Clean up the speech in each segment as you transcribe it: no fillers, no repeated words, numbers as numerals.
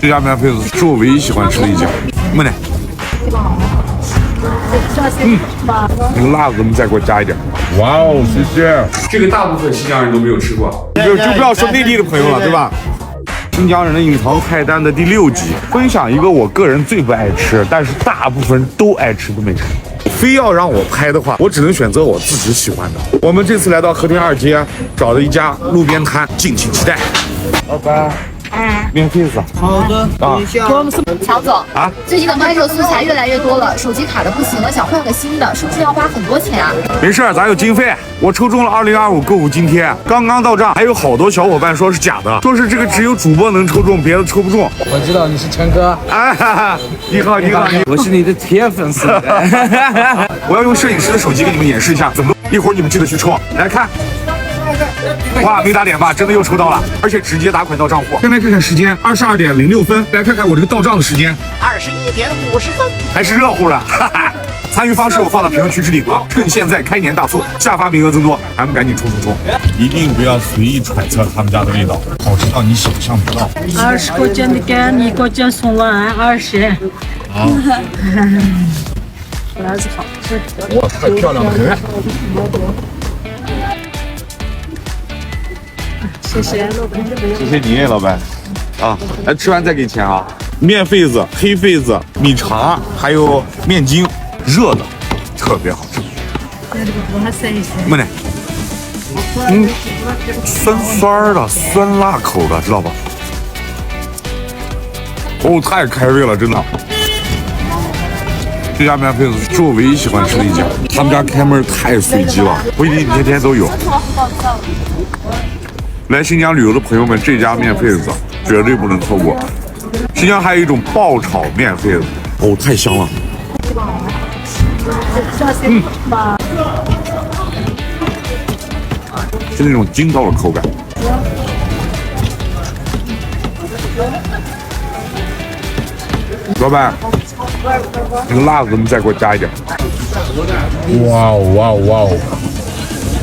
这家面胚子是我唯一喜欢吃的一家。没得。那个辣子你再给我加一点。哇哦，谢谢。这个大部分新疆人都没有吃过，就不要说内地的朋友了，对吧？新疆人的隐藏菜单的第6集，分享一个我个人最不爱吃，但是大部分人都爱吃的美食。非要让我拍的话，我只能选择我自己喜欢的。我们这次来到和田2街，找了一家路边摊，敬请期待。老板。免费子。好的，等一下。强总啊，最近的拍摄素材越来越多了，手机卡的不行了，想换个新的，是不是要花很多钱啊？没事，咱有经费。我抽中了2025购物津贴，刚刚到账，还有好多小伙伴说是假的，说是这个只有主播能抽中，别的抽不中。我知道你是陈哥。哎，哈哈，你好，你好，我是你的铁粉丝。我要用摄影师的手机给你们演示一下怎么，一会儿你们记得去抽，来看。哇，没打脸吧？真的又抽到了，而且直接打款到账户。现在看看时间，22点06分，来看看我这个到账的时间21点50分，还是热乎的。哈哈，参与方式我放到评论区置顶了。趁现在开年大促，下发名额增多，咱们赶紧冲！一定不要随意揣测他们家的味道，好吃到你想象不到。20块钱的干，1块钱送完20。好，辣子好吃。哇，太漂亮了，很。谢谢老板，谢谢你，老板。啊，来吃完再给钱啊！面肺子、黑肺子、米肠，还有面筋，热的，特别好吃。没得，酸的，酸辣口的，知道吧？哦，太开胃了，真的。这家面肺子是我唯一喜欢吃的一家，他们家开门太随机了，不一定天天都有。来新疆旅游的朋友们，这家面肺子绝对不能错过。新疆还有一种爆炒面肺子，哦，太香了。是那种筋道的口感。老板，那个辣子你再给我加一点。哇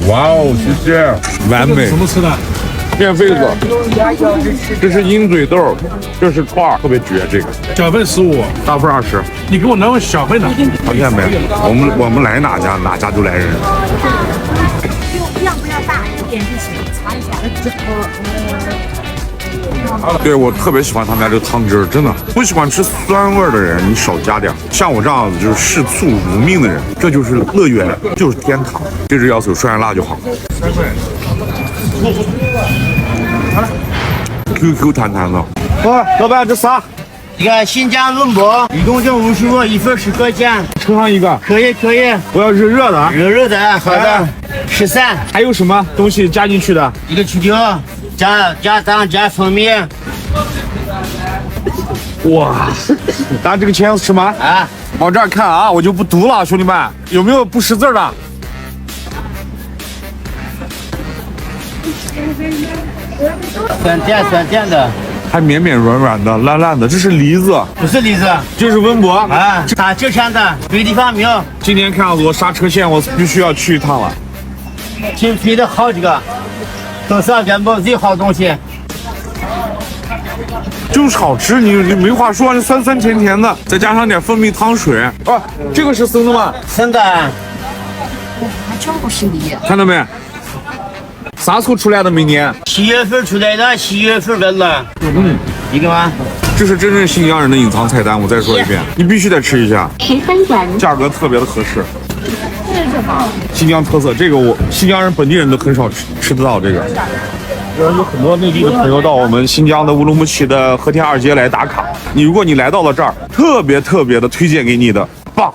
哦，谢谢，完美。怎么吃的？面肺子，这是鹰嘴豆，这是串儿，特别绝。这个小份15，大份20。你给我拿个小份的。发现没？我们来哪家就来人。量不要大，一点就行，擦一下。对，我特别喜欢他们家这个汤汁，真的。不喜欢吃酸味的人，你少加点。像我这样子就是视醋如命的人，这就是乐园，就是天堂。这只要求涮辣就好。QQ 弹弹的。哇，老板这啥？这个新疆润博，一共就50个，一份10块钱，盛上一个。可以，我要热的。热的，好的，13。还有什么东西加进去的？一个曲条，加糖加蜂蜜。哇，咱这个钱是什么？啊，往这儿看啊，我就不读了，兄弟们，有没有不识字的？酸甜的，还绵绵软软的，烂烂的，这是梨子，不是梨子这是温博。啊，它就像的，别的地方没有。今天看样子我刹车线，我必须要去一趟了。挺推的好几个，都是温博最好东西。就是好吃，你没话说，这酸酸甜甜的，再加上点蜂蜜汤水。啊，这个是生的吗？生的，还真不是梨。看到没？啥时候出来的？每年7月份出来的，7月份的了。一个吗？这是真正新疆人的隐藏菜单，我再说一遍，你必须得吃一下。13元，价格特别的合适。新疆特色，这个新疆人本地人都很少吃得到这个。有很多内地的朋友到我们新疆的乌鲁木齐的和田2街来打卡。如果你来到了这儿，特别的推荐给你的棒。